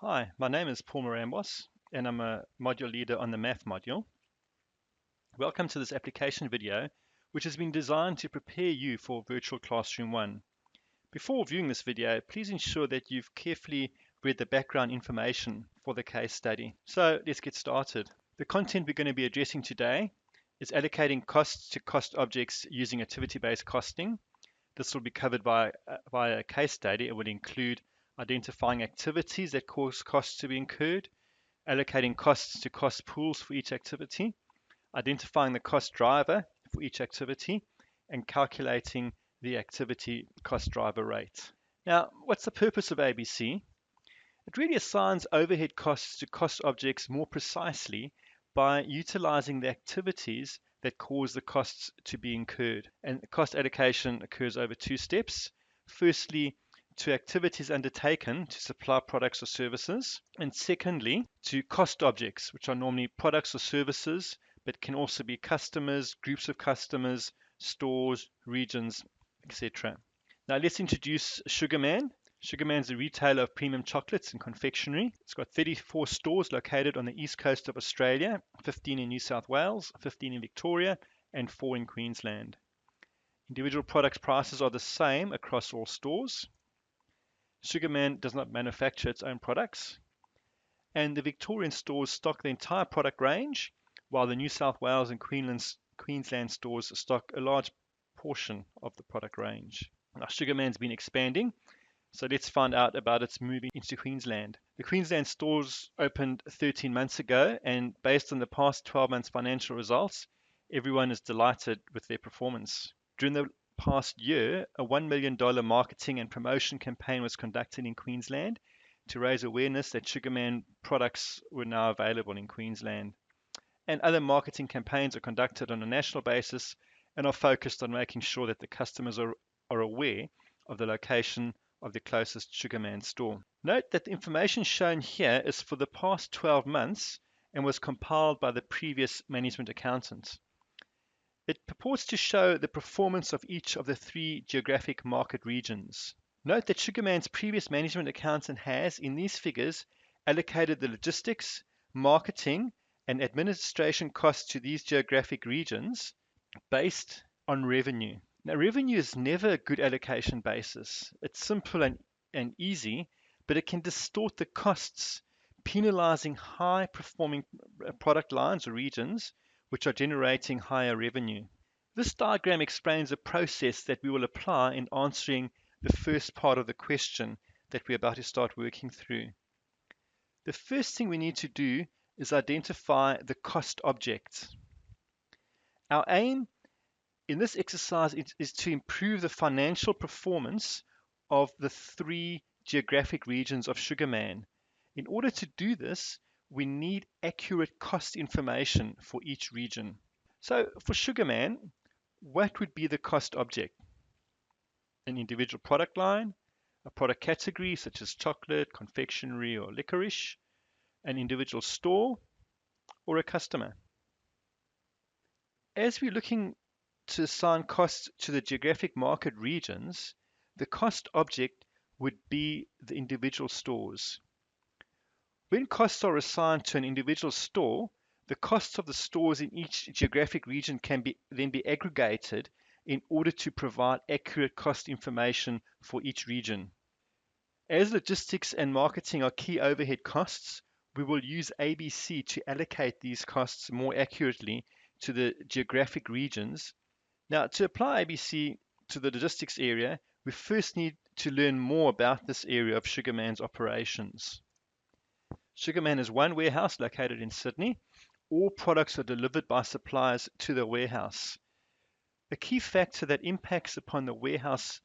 Hi, my name is Paul Marambos, and I'm a module leader on the MAAF module. Welcome to this application video, which has been designed to prepare you for Virtual Classroom 1. Before viewing this video, please ensure that you've carefully read the background information for the case study. So let's get started. The content we're going to be addressing today is allocating costs to cost objects using activity-based costing. This will be covered by a case study. It will include identifying activities that cause costs to be incurred, allocating costs to cost pools for each activity, identifying the cost driver for each activity, and calculating the activity cost driver rate. Now, what's the purpose of ABC? It really assigns overhead costs to cost objects more precisely by utilizing the activities that cause the costs to be incurred. And cost allocation occurs over two steps. Firstly, to activities undertaken to supply products or services, and secondly, to cost objects, which are normally products or services, but can also be customers, groups of customers, stores, regions, etc. Now let's introduce SugarMan. SugarMan is a retailer of premium chocolates and confectionery. It's got 34 stores located on the east coast of Australia, 15 in New South Wales, 15 in Victoria, and 4 in Queensland. Individual product prices are the same across all stores. SugarMan does not manufacture its own products, and the Victorian stores stock the entire product range, while the New South Wales and Queensland stores stock a large portion of the product range. Now, SugarMan's been expanding, so let's find out about its moving into Queensland. The Queensland stores opened 13 months ago, and based on the past 12 months financial results, everyone is delighted with their performance. During the past year, a $1 million marketing and promotion campaign was conducted in Queensland to raise awareness that SugarMan products were now available in Queensland. And other marketing campaigns are conducted on a national basis and are focused on making sure that the customers are aware of the location of the closest SugarMan store. Note that the information shown here is for the past 12 months and was compiled by the previous management accountant. It purports to show the performance of each of the 3 geographic market regions. Note that SugarMan's previous management accountant has, in these figures, allocated the logistics, marketing, and administration costs to these geographic regions based on revenue. Now, revenue is never a good allocation basis. It's simple and easy, but it can distort the costs, penalizing high-performing product lines or regions which are generating higher revenue. This diagram explains the process that we will apply in answering the first part of the question that we're about to start working through. The first thing we need to do is identify the cost object. Our aim in this exercise is to improve the financial performance of the 3 geographic regions of SugarMan. In order to do this, we need accurate cost information for each region. So for SugarMan, what would be the cost object? An individual product line, a product category such as chocolate, confectionery, or licorice, an individual store, or a customer. As we're looking to assign costs to the geographic market regions, the cost object would be the individual stores. When costs are assigned to an individual store, the costs of the stores in each geographic region can then be aggregated in order to provide accurate cost information for each region. As logistics and marketing are key overhead costs, we will use ABC to allocate these costs more accurately to the geographic regions. Now, to apply ABC to the logistics area, we first need to learn more about this area of SugarMan's operations. SugarMan has one warehouse located in Sydney. All products are delivered by suppliers to the warehouse. A key factor that impacts upon the warehouse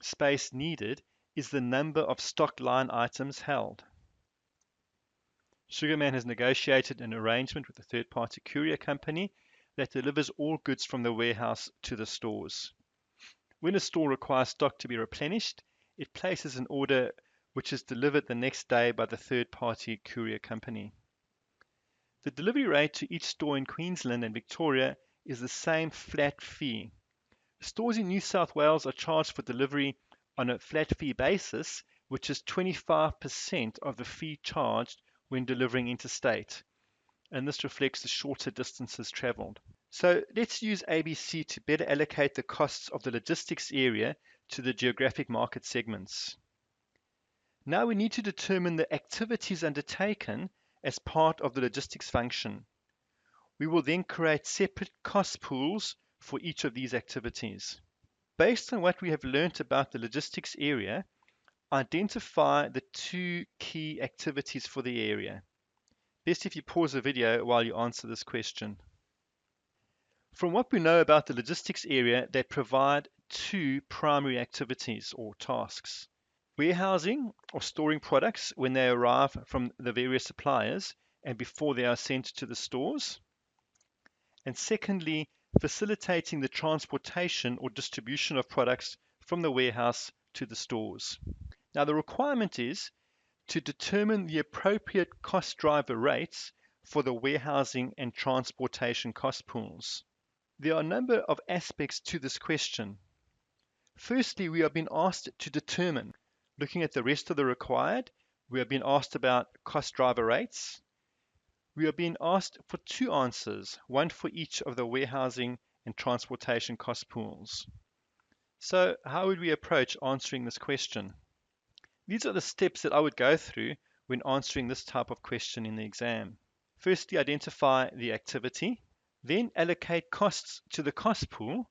space needed is the number of stock line items held. SugarMan has negotiated an arrangement with a third-party courier company that delivers all goods from the warehouse to the stores. When a store requires stock to be replenished, it places an order which is delivered the next day by the third-party courier company. The delivery rate to each store in Queensland and Victoria is the same flat fee. Stores in New South Wales are charged for delivery on a flat fee basis, which is 25% of the fee charged when delivering interstate, and this reflects the shorter distances traveled. So let's use ABC to better allocate the costs of the logistics area to the geographic market segments. Now we need to determine the activities undertaken as part of the logistics function. We will then create separate cost pools for each of these activities. Based on what we have learnt about the logistics area, identify the two key activities for the area. Best if you pause the video while you answer this question. From what we know about the logistics area, they provide two primary activities or tasks. Warehousing or storing products when they arrive from the various suppliers and before they are sent to the stores. And secondly, facilitating the transportation or distribution of products from the warehouse to the stores. Now, the requirement is to determine the appropriate cost driver rates for the warehousing and transportation cost pools. There are a number of aspects to this question. Firstly, we have been asked to determine, looking at the rest of the required, we have been asked about cost driver rates. We have been asked for two answers, one for each of the warehousing and transportation cost pools. So how would we approach answering this question? These are the steps that I would go through when answering this type of question in the exam. Firstly, identify the activity. Then allocate costs to the cost pool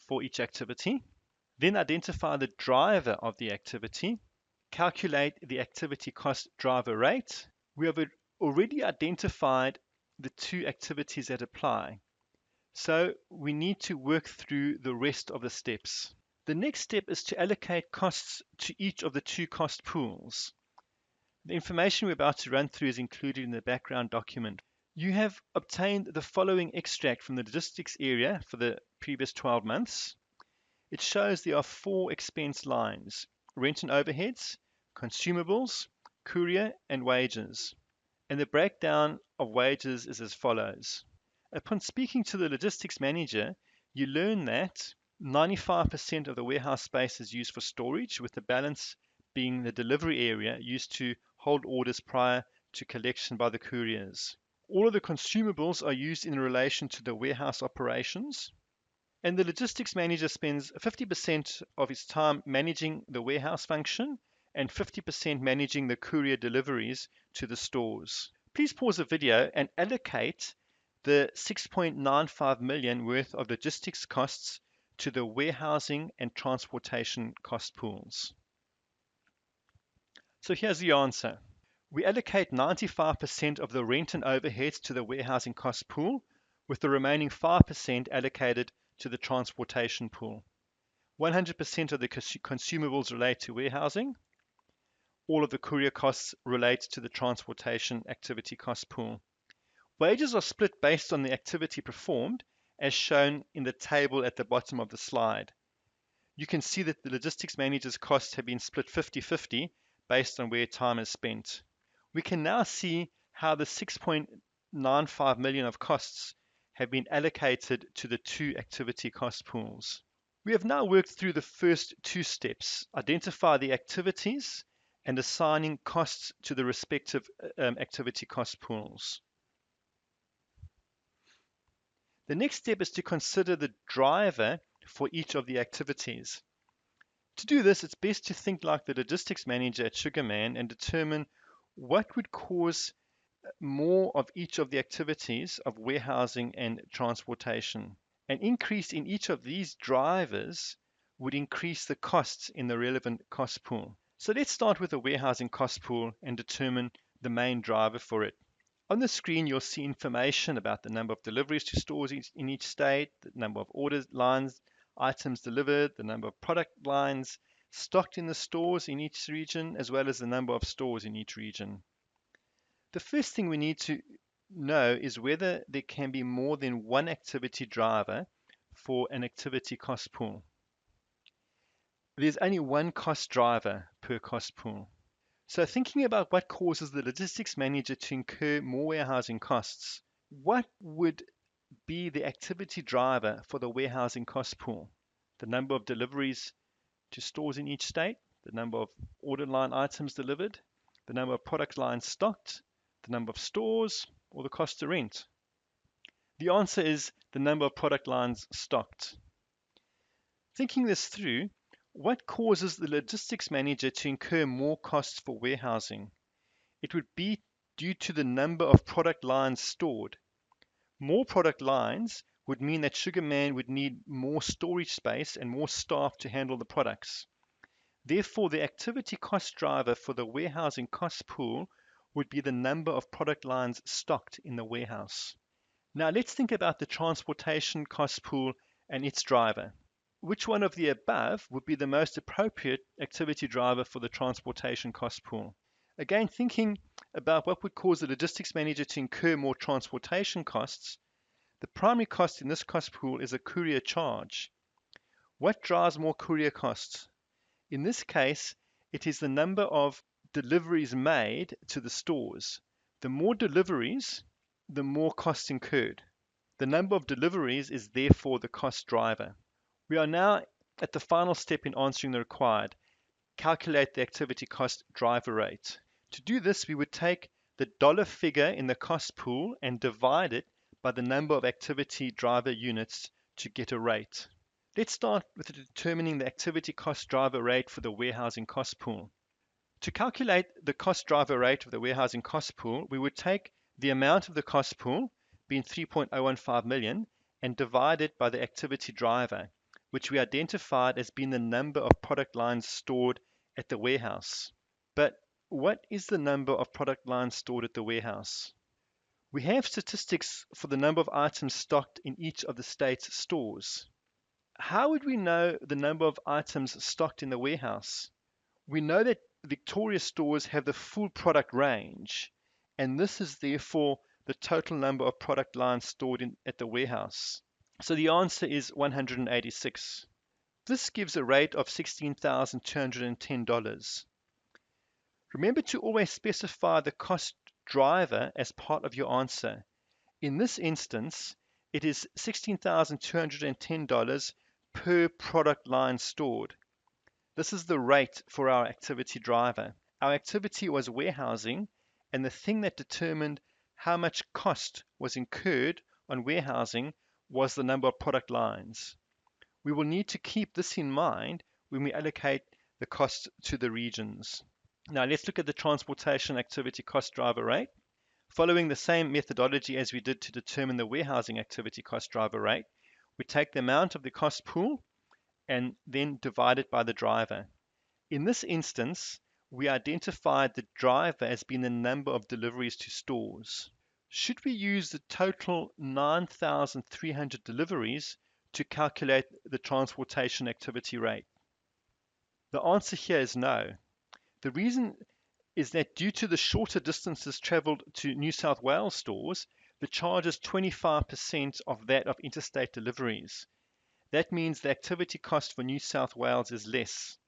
for each activity. Then identify the driver of the activity. Calculate the activity cost driver rate. We have already identified the two activities that apply. So we need to work through the rest of the steps. The next step is to allocate costs to each of the two cost pools. The information we're about to run through is included in the background document. You have obtained the following extract from the logistics area for the previous 12 months. It shows there are four expense lines: rent and overheads, consumables, courier, and wages. And the breakdown of wages is as follows. Upon speaking to the logistics manager, you learn that 95% of the warehouse space is used for storage, with the balance being the delivery area used to hold orders prior to collection by the couriers. All of the consumables are used in relation to the warehouse operations, and the logistics manager spends 50% of his time managing the warehouse function and 50% managing the courier deliveries to the stores. Please pause the video and allocate the 6.95 million worth of logistics costs to the warehousing and transportation cost pools. So here's the answer. We allocate 95% of the rent and overheads to the warehousing cost pool, with the remaining 5% allocated to the transportation pool. 100% of the consumables relate to warehousing. All of the courier costs relate to the transportation activity cost pool. Wages are split based on the activity performed, as shown in the table at the bottom of the slide. You can see that the logistics manager's costs have been split 50-50 based on where time is spent. We can now see how the 6.95 million of costs have been allocated to the two activity cost pools. We have now worked through the first two steps: identify the activities and assigning costs to the respective activity cost pools. The next step is to consider the driver for each of the activities. To do this, it's best to think like the logistics manager at SugarMan and determine what would cause more of each of the activities of warehousing and transportation. An increase in each of these drivers would increase the costs in the relevant cost pool. So let's start with the warehousing cost pool and determine the main driver for it. On the screen, you'll see information about the number of deliveries to stores in each state, the number of order lines, items delivered, the number of product lines stocked in the stores in each region, as well as the number of stores in each region. The first thing we need to know is whether there can be more than one activity driver for an activity cost pool. There's only one cost driver per cost pool. So thinking about what causes the logistics manager to incur more warehousing costs, what would be the activity driver for the warehousing cost pool? The number of deliveries to stores in each state, the number of order line items delivered, the number of product lines stocked, the number of stores, or the cost to rent? The answer is the number of product lines stocked. Thinking this through, what causes the logistics manager to incur more costs for warehousing? It would be due to the number of product lines stored. More product lines would mean that SugarMan would need more storage space and more staff to handle the products. Therefore, the activity cost driver for the warehousing cost pool would be the number of product lines stocked in the warehouse. Now let's think about the transportation cost pool and its driver. Which one of the above would be the most appropriate activity driver for the transportation cost pool? Again, thinking about what would cause the logistics manager to incur more transportation costs, the primary cost in this cost pool is a courier charge. What drives more courier costs? In this case, it is the number of deliveries made to the stores. The more deliveries, the more costs incurred. The number of deliveries is therefore the cost driver. We are now at the final step in answering the required. Calculate the activity cost driver rate. To do this, we would take the dollar figure in the cost pool and divide it by the number of activity driver units to get a rate. Let's start with determining the activity cost driver rate for the warehousing cost pool. To calculate the cost driver rate of the warehousing cost pool, we would take the amount of the cost pool, being 3.015 million, and divide it by the activity driver, which we identified as being the number of product lines stored at the warehouse. But what is the number of product lines stored at the warehouse? We have statistics for the number of items stocked in each of the state's stores. How would we know the number of items stocked in the warehouse? We know that Victoria stores have the full product range, and this is therefore the total number of product lines stored at the warehouse. So the answer is 186. This gives a rate of $16,210. Remember to always specify the cost driver as part of your answer. In this instance, it is $16,210 per product line stored. This is the rate for our activity driver. Our activity was warehousing, and the thing that determined how much cost was incurred on warehousing was the number of product lines. We will need to keep this in mind when we allocate the cost to the regions. Now let's look at the transportation activity cost driver rate. Following the same methodology as we did to determine the warehousing activity cost driver rate, we take the amount of the cost pool and then divide it by the driver. In this instance, we identified the driver as being the number of deliveries to stores. Should we use the total 9,300 deliveries to calculate the transportation activity rate? The answer here is no. The reason is that due to the shorter distances traveled to New South Wales stores, the charge is 25% of that of interstate deliveries. That means the activity cost for New South Wales is less.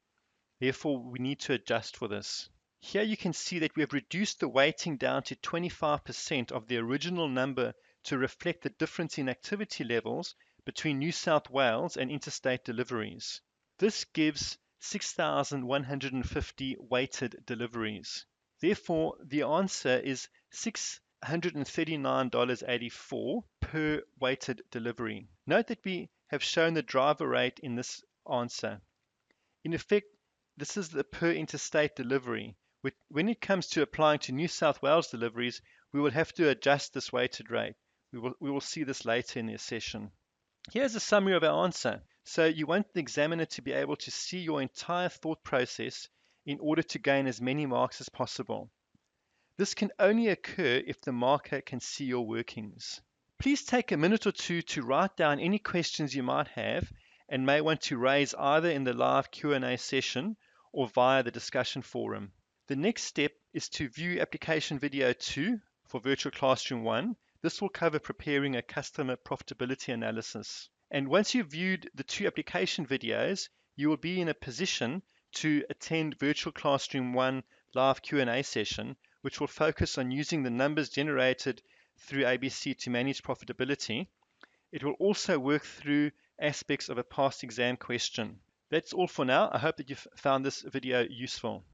Therefore, we need to adjust for this. Here you can see that we have reduced the weighting down to 25% of the original number to reflect the difference in activity levels between New South Wales and interstate deliveries. This gives 6,150 weighted deliveries. Therefore, the answer is $639.84 per weighted delivery. Note that we have shown the driver rate in this answer. In effect, this is the per interstate delivery. When it comes to applying to New South Wales deliveries, we will have to adjust this weighted rate. We will see this later in the session. Here's a summary of our answer. So you want the examiner to be able to see your entire thought process in order to gain as many marks as possible. This can only occur if the marker can see your workings. Please take a minute or two to write down any questions you might have and may want to raise either in the live Q&A session or via the discussion forum. The next step is to view application video 2 for Virtual Classroom 1. This will cover preparing a customer profitability analysis. And once you've viewed the 2 application videos, you will be in a position to attend Virtual Classroom 1 live Q&A session, which will focus on using the numbers generated through ABC to manage profitability. It will also work through aspects of a past exam question. That's all for now. I hope that you've found this video useful.